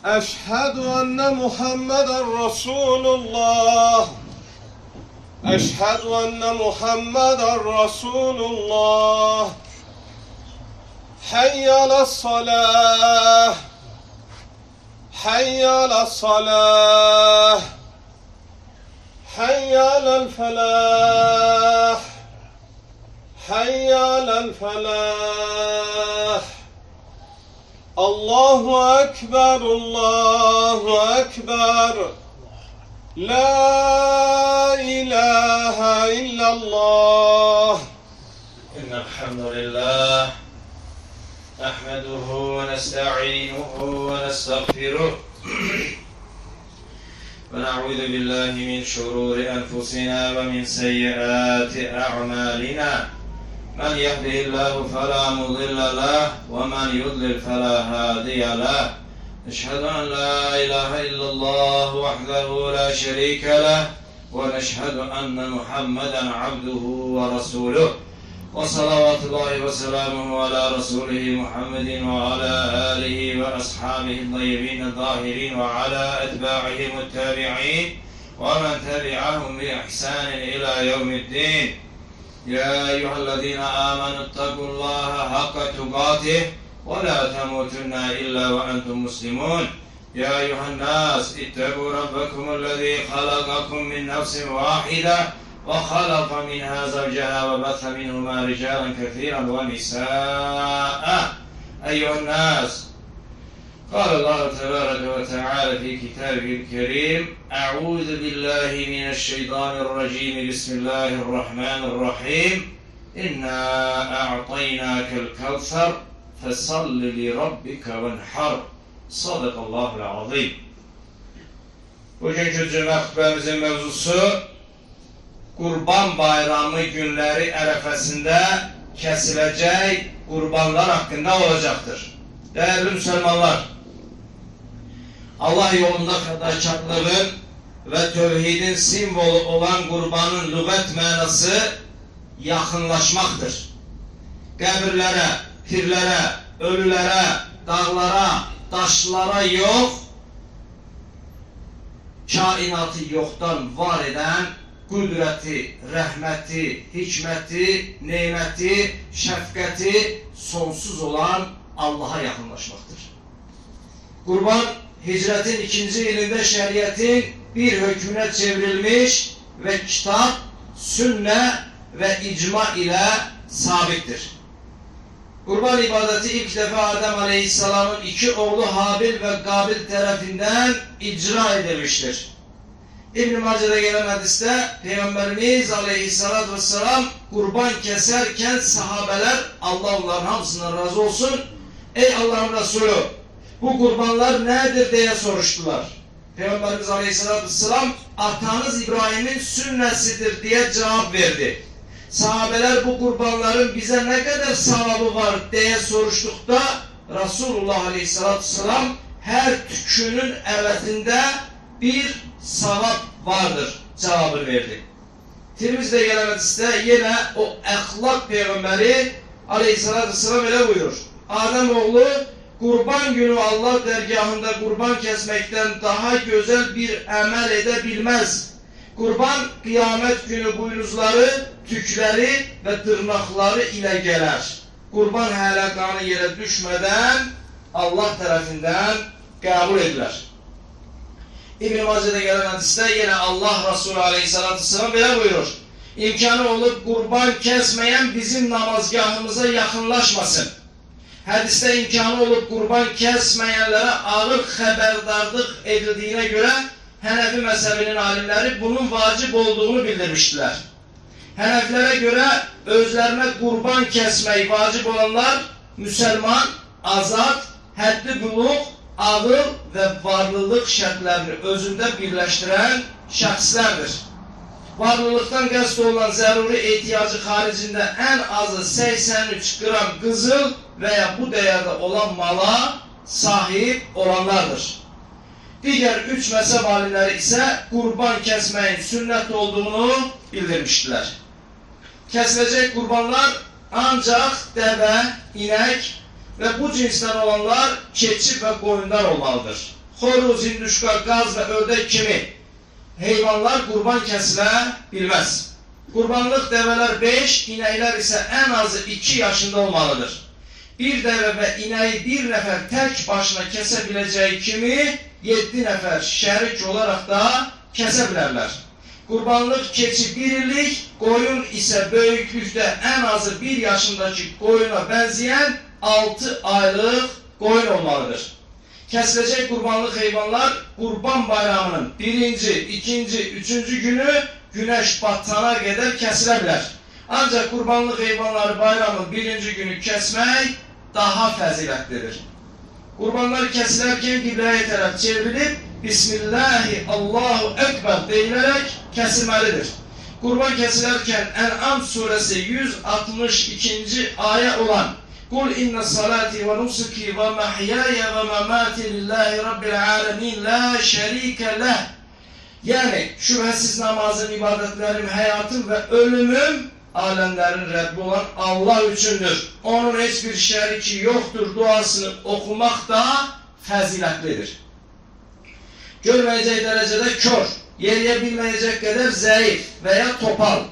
أشهد أن محمدا رسول الله. أشهد أن محمدا رسول الله. حي على الصلاة. حي على الصلاة. حي على الفلاح. حي على الفلاح. الله أكبر الله أكبر. لا إله إلا الله. إن الحمد لله نحمده ونستعينه ونستغفره ونعوذ بالله من شرور أنفسنا ومن سيئات أعمالنا. من يهده الله فلا مضل له ومن يضلل فلا هادي له. نشهد أن لا إله إلا الله وحده لا شريك له ونشهد أن محمدا عبده ورسوله وصلوات الله وسلامه على رسوله محمد وعلى آله وأصحابه الطيبين الطاهرين وعلى أتباعهم التابعين ومن تبعهم بإحسان إلى يوم الدين. يا أيها الذين آمنوا اتقوا الله حق تقاته ولا تموتن إلا وأنتم مسلمون. يا أيها الناس اتقوا ربكم الذي خلقكم من نفس واحدة وخلق منها زوجها وبث منهما رجالا كثيرا ونساء. أيها الناس، قال الله تبارك وتعالى في كتابه الكريم: أعوذ بالله من الشيطان الرجيم. بسم الله الرحمن الرحيم. إنا أعطيناك الكوثر فصل لربك وانحر. Sadakallahu azim. Bugünkü cümle hutbemizin mevzusu Kurban Bayramı günleri arefesinde kesilecek kurbanlar hakkında olacaktır. Değerli Müslümanlar, Allah yolunda fedakarlığın ve tevhidin simvolu olan kurbanın lügat manası yakınlaşmaktır. Kabirlere, pirlere, ölülere, dağlara, taşlara yok, kainatı yoktan var eden kudreti, rahmeti, hikmeti, nimeti, şefkati sonsuz olan Allah'a yakınlaşmaktır. Kurban, hicretin 2. yılında şeriatin bir hükmüne çevrilmiş ve kitap, sünne ve icma ile sabittir. Kurban ibadeti ilk defa Adem Aleyhisselam'ın iki oğlu Habil ve Kabil tarafından icra edilmiştir. İbn-i Mace'de gelen hadiste Peygamberimiz Aleyhisselatü Vesselam kurban keserken sahabeler, Allah onların hamısından razı olsun, ey Allah'ın Resulü, bu kurbanlar nedir diye soruştular. Peygamberimiz Aleyhisselatü Vesselam atanız İbrahim'in sünnesidir diye cevap verdi. Sahabeler bu kurbanların bize ne kadar sevabı var diye soruştukta Resulullah Aleyhisselatü Vesselam her tükünün evetinde bir sevap vardır cevabını verdi. Tirmiz'de gelen hadiste yine o ahlak peygamberi Aleyhisselatü Vesselam öyle buyurur: Adem oğlu kurban günü Allah dergahında kurban kesmekten daha güzel bir amel edebilmez. Kurban kıyamet günü boynuzları, tükleri ve tırnakları ile gelir. Kurban hala kanı yere düşmeden Allah tarafından kabul edilir. İbn-i Mace'de gelen hadiste yine Allah Resulü Aleyhisselatü Vesselam böyle buyurur: İmkanı olup kurban kesmeyen bizim namazgahımıza yakınlaşmasın. Hadiste imkanı olup kurban kesmeyenlere ağır haberdarlık edildiğine göre Hanefi mezhebinin alimleri bunun vacip olduğunu bildirmiştiler. Hanefilere göre özlerine kurban kesmeyi vacip olanlar Müslüman, azat, haddi buluk, ağıl ve varlılık şartlarını özünde birleştiren şahslardır. Varlılıktan kast olan zaruri ihtiyacı haricinde en azı 83 gram kızıl veya bu değerde olan mala sahip olanlardır. Diğer 3 mezhep alimleri ise kurban kesmeyin sünnet olduğunu bildirmiştiler. Kesilecek kurbanlar ancak deve, inek ve bu cinsten olanlar keçi ve koyunlar olmalıdır. xoruz, hinduşka, qaz və ördək kimi heyvanlar qurban kəsilə bilməz. Qurbanlıq dəvələr 5, inəklər isə ən azı 2 yaşında olmalıdır. Bir dəvə və inəyi bir nəfər tək başına kəsə biləcəyi kimi 7 nəfər şərik olaraq da kəsə bilərlər. Qurbanlıq keçi 1 illik, qoyun isə böyüklükdə ən azı 1 yaşındakı qoyuna bənzəyən 6 aylıq qoyun olmalıdır. Kəsiləcək qurbanlıq heyvanlar Qurban bayramının 1-ci, 2-ci, 3-cü günü günəş batana qədər kəsilə bilər. Ancaq qurbanlıq heyvanları bayramın 1-ci günü kəsmək daha fəzilətlidir. Qurbanlar kəsilərkən qibləyə tərəf çevrilib, Bismillahi Allahu Ekber deyilərək kəsilməlidir. Qurban kəsilərkən Ən'am surəsi 162-ci ayə olan Qul inna salati və nusuki və məhyaya və məmati lillahi rabbil alemin la şərikə ləh. Yəni, şübhəsiz namazım, ibadətlərim, həyatım və ölümüm aləmlərin Rəbbi olan Allah üçündür. Onun heç bir şəriki yoxdur duasını oxumaq da fəzilətlidir. Görməyəcək dərəcədə kör, yeriyə bilməyəcək qədər zəif və ya topal,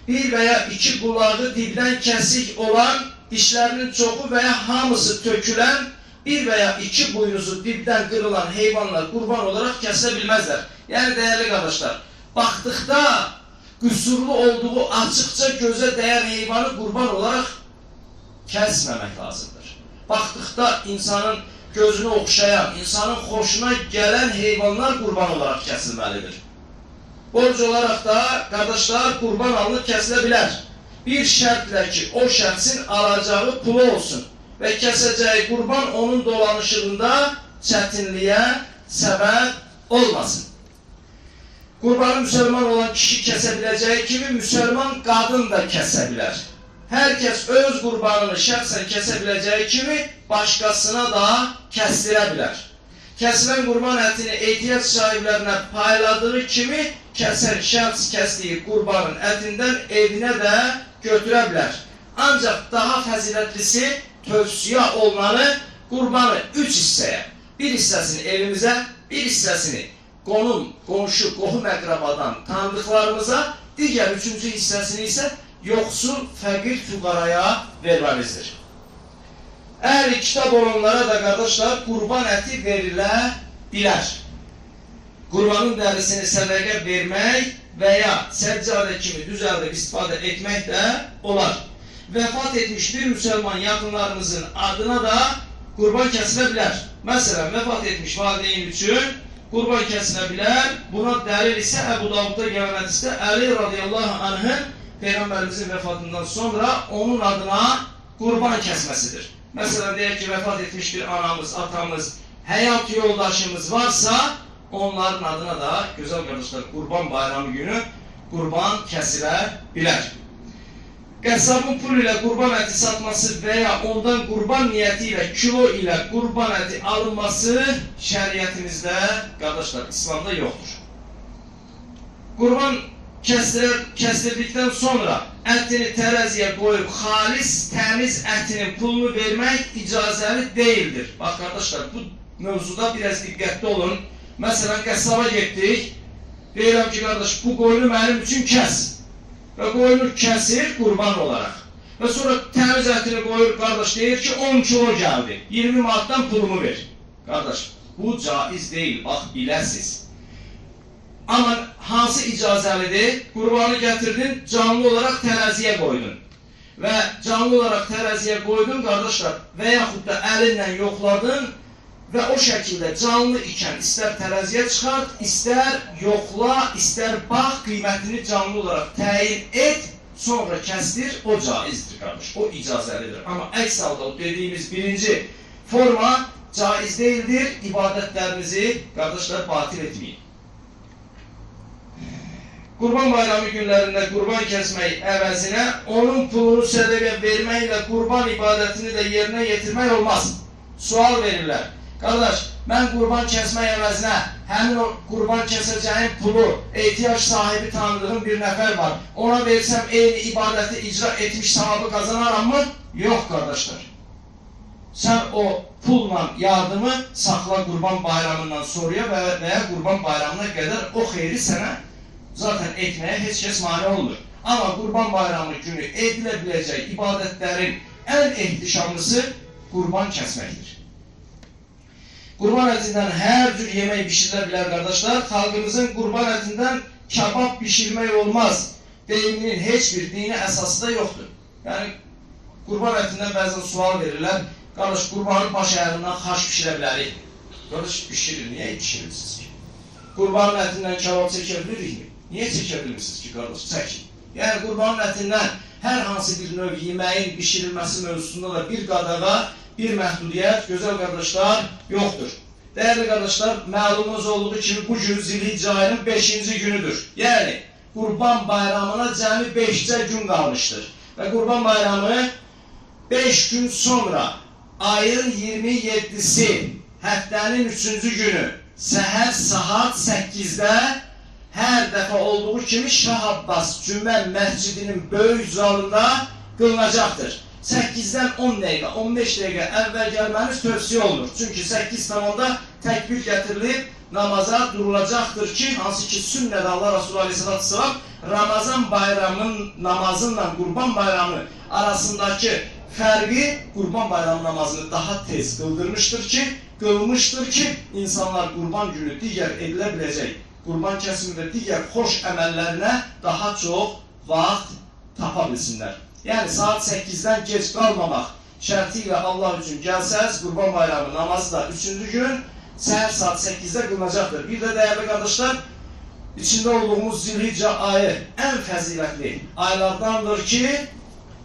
bir və ya 2 qulağı dibdən kəsik olan, dişlərinin çoxu və ya hamısı tökülən, bir və ya 2 buynuzu dibdən qırılan heyvanlar qurban olaraq kəsilə bilməzlər. Yəni, dəyərli qardaşlar, baxdıqda qüsurlu olduğu açıqca gözə dəyər heyvanı qurban olaraq kəsməmək lazımdır. Baxdıqda insanın gözünü oxşayan, insanın xoşuna gələn heyvanlar qurban olaraq kəsilməlidir. Borc olaraq da, qardaşlar, qurban alınıb kəsilə bilər. Bir şərtlə ki, o şəxsin alacağı pulu olsun və kəsəcəyi qurban onun dolanışığında çətinliyə səbəb olmasın. Qurbanı müsəlman olan kişi kəsə biləcəyi kimi, müsəlman qadın da kəsə bilər. Hər kəs öz qurbanını şəxsən kəsə biləcəyi kimi, başqasına da kəsdirə bilər. Kəsilən qurban ətini ehtiyac sahiblərinə payladığı kimi, kəsən şəxs kəsdiyi qurbanın ətindən evinə də götürə bilər. Ancaq daha fəzilətlisi, tövsiyə olunanı qurbanı 3 hissəyə, bir hissəsini evimizə, bir hissəsini qonum, qonşu, qohum əqrabadan tanıdıqlarımıza, digər 3-cü hissəsini isə yoxsul, fəqir, füqaraya verməmizdir. Əhli kitab olanlara da, qardaşlar, qurban əti verilə bilər. Qurbanın dərisini sədəqə vermək və ya səccadə kimi düzəldib istifadə etmək də olar. Vəfat etmiş bir müsəlman yaxınlarımızın adına da qurban kəsilə bilər. Məsələn, vəfat etmiş valideyn üçün qurban kəsilə bilər. Buna dəlil isə Əbu Davudda gələn hədisdə Əli radiyallahu anhın Peyğəmbərimizin vəfatından sonra onun adına qurban kəsməsidir. Məsələn, deyək ki, vəfat etmiş bir anamız, atamız, həyat yoldaşımız varsa, onların adına da, gözəl qardaşlar, qurban bayramı günü qurban kəsilə bilər. Qəssabın pul ilə qurban əti satması və ya ondan qurban niyyəti ilə kilo ilə qurban əti alınması şəriətimizdə, qardaşlar, İslamda yoxdur. Qurban kəsdirdikdən sonra ətini tərəziyə qoyub xalis, təmiz ətinin pulunu vermək icazəli deyildir. Bax, qardaşlar, bu mövzuda biraz diqqətli olun. Məsələn, qəssaba getdik, deyirəm ki, qardaş, bu qoyunu mənim üçün kəs. Və qoyunu kəsir qurban olaraq. Və sonra təmiz ətini qoyur, qardaş deyir ki, 10 kilo gəldi, 20 manatdan pulumu ver. Qardaş, bu caiz deyil, bax, biləsiz. Amma hansı icazəlidir? Qurbanı gətirdin, canlı olaraq tərəziyə qoydun. Və canlı olaraq tərəziyə qoydun, qardaşlar, və yaxud da əlinlə yoxladın və o şəkildə canlı ikən istər tərəziyə çıxart, istər yoxla, istər bax, qiymətini canlı olaraq təyin et, sonra kəsdir, o caizdir, qardaş, o icazəlidir. Amma əks halda o dediyimiz birinci forma caiz deyildir, ibadətlərinizi, qardaşlar, batil etməyin. Qurban bayramı günlərində qurban kəsmək əvəzinə onun pulunu sədəqə verməklə qurban ibadətini də yerinə yetirmək olmaz. Sual verirlər. Qardaş, mən qurban kəsmək əvəzinə həmin o qurban kəsəcəyin pulu ehtiyac sahibi tanıdığım bir nəfər var. Ona versəm eyni ibadəti icra etmiş savabı qazanaram mı? Yox, qardaşlar. Sen o pulla yardımı sakla Kurban Bayramından sonraya veya Kurban Bayramına kadar o xeyri sana zaten etmeye hiç kes mani olmur. Ama Kurban Bayramı günü edilebilecek ibadetlerin en ihtişamlısı kurban kesmektir. Kurban etinden her tür yemeği pişirilebilir kardeşler. Halkımızın kurban etinden kebap pişirmek olmaz deyiminin hiçbir dini esası da yoktur. Yani kurban etinden bazen sual verirler. Kardeş kurbanın baş ayarından haş pişirebilir. Kardeş pişirir. Niye pişirirsiniz ki? Kurbanın etinden kebap çekebilir mi? Niye çekebilirsiniz ki kardeş? Çekin. Yani kurbanın etinden her hansı bir növ yemeğin pişirilmesi mevzusunda da bir qadağa, bir məhdudiyət, gözəl qardaşlar, yoxdur. Değerli kardeşler, malumunuz olduğu kimi bu gün Zilhicce ayının 5-ci günüdür. Yani Kurban Bayramına cəmi 5 gün kalmıştır. Ve Kurban Bayramı 5 gün sonra ayın 27'si həftənin 3-cü günü səhər saat 8'də her defa olduğu kimi Şah Abbas Cümə Məscidinin böyük zalında qılınacaktır. 8'den 10 dəqiqə, 15 dəqiqə əvvəl gəlməniz tövsiyə olunur. Çünki 8 tamamda təkbir gətirilib namaza durulacaqdır ki, hansı ki sünnədə Allah Resulü Aleyhisselatü Vesselam Ramazan bayramının namazıyla Kurban Bayramı arasındaki fərqi Kurban Bayramı namazını daha tez qılmıştır ki, insanlar Kurban günü digər edilə biləcək Kurban kesimi ve diğer hoş emellerine daha çok vaxt tapa bilsinler. Yani saat 8'den geç kalmamak şartıyla Allah için gelseniz Kurban Bayramı namazı da 3. gün seher saat 8'de kılınacaktır. Bir de değerli kardeşler, içinde olduğumuz Zilhicce ayı en faziletli aylardandır ki,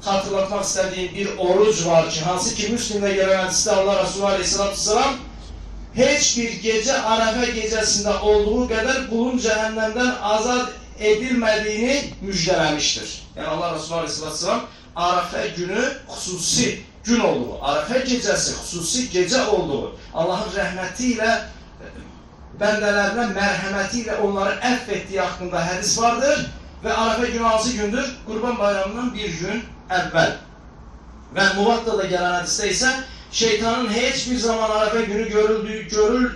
hatırlatmak istediğim bir oruç var ki, hansı ki Müslim'de gelen hadiste Allah Resulü Aleyhisselatü Vesselam hiçbir gece Arafa gecesinde olduğu kadar kulun cehennemden azat edilmediğini müjdelemiştir. Yani Allah Resulü Aleyhisselatü Vesselam Arafa günü hususi gün olduğu, Arafa gecesi hususi gece olduğu, Allah'ın rahmetiyle, bendelerine merhametiyle onları affettiği hakkında hadis vardır. Ve Arafa günü hansı gündür? Kurban Bayramı'ndan bir gün evvel. Ve Muvatta'da gelen hadiste ise şeytanın hiçbir zaman Arafa günü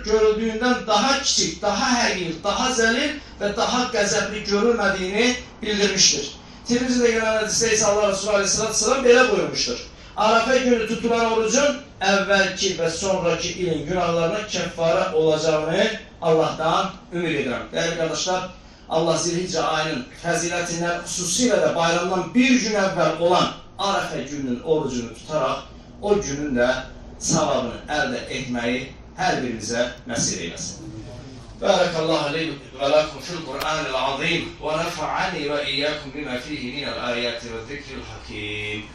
görüldüğünden daha küçük, daha hegir, daha zelil ve daha qəzəbli görülmediğini bildirmiştir. Tirmizi'de gelen hadiste ise Allah Resulü Aleyhisselatü Vesselam böyle buyurmuştur. Arafa günü tutulan orucun evvelki ve sonraki ilin günahlarına keffare olacağını Allah'tan ümit ederim. Değerli kardeşler, Allah Zilhicce ayının fəziletinden hususiyle de bayramdan bir gün evvel olan Arafa gününün orucunu tutarak o günün de savabını elde etmeyi her birimize nasip eylesin. Barakallahu li ve lakum fil Kur'anil azim ve nefa'ani ve iyyakum bima fihi minel ayati ve zikril hakim.